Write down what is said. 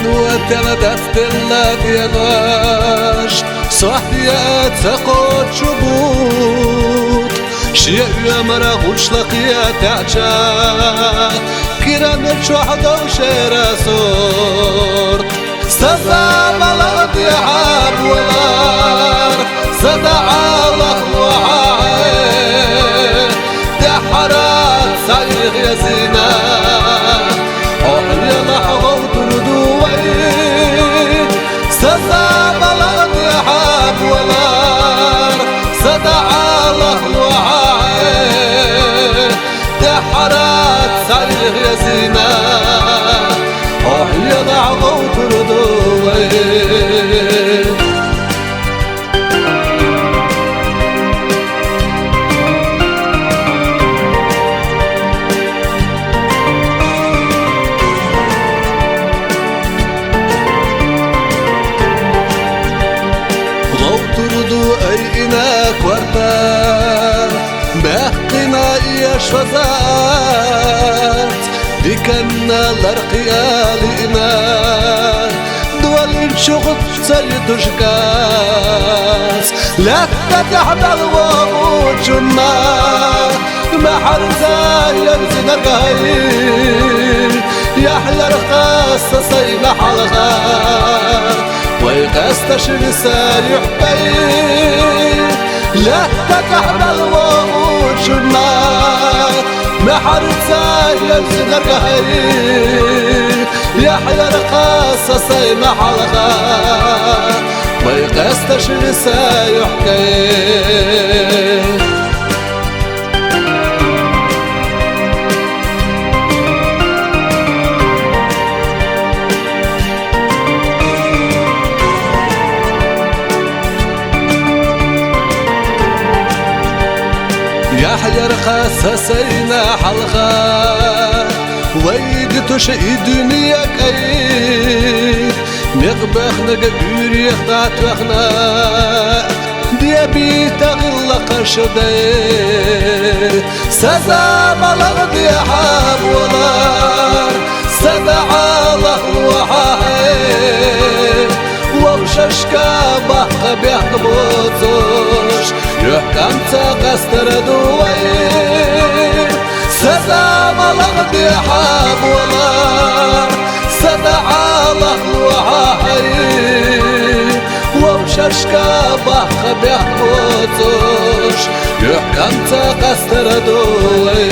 وتندت تلات يناش صحيات سقوط شبوط شيء يمرا غشلق يتعجا كيران الشحدة وشيرا صورت سزا بلغت يحاب ولار صدع الله وعاي دحرات صيغ يا زينة أحيا لحظة وتردوي سزا بلغت يحاب ولار صدع الله وعاي دحرات صيغ يا زينة أحيا لحظة وتردوي باقينا يشفزات بكنا لرقيالنا دول الشغط سيد شكاس لا تتحدى الوجنا محر زايد زنرقاي يحلى الخاصة سينا حلقا ويقستشر سايحبي لا تتحدى الوجنا محر زايد زنرقاي يحلى الخاصة سينا حلقا ويقستشر سايحبي يا حجر خاصة سينا حلقة ويد تشئي دنيا كي مغبخ نقبير يخدع توخنا ديابي تغلق شدي سزا بلغ ديحاب ولار سدع الله وحاي ووششكا بحق بيحقبوتوش يحكم تقستر دوي سزا بلغ ديحاب ولار سدع الله وحاي ووششكا بحق بيحقبوتوش يحكم تقستر دوي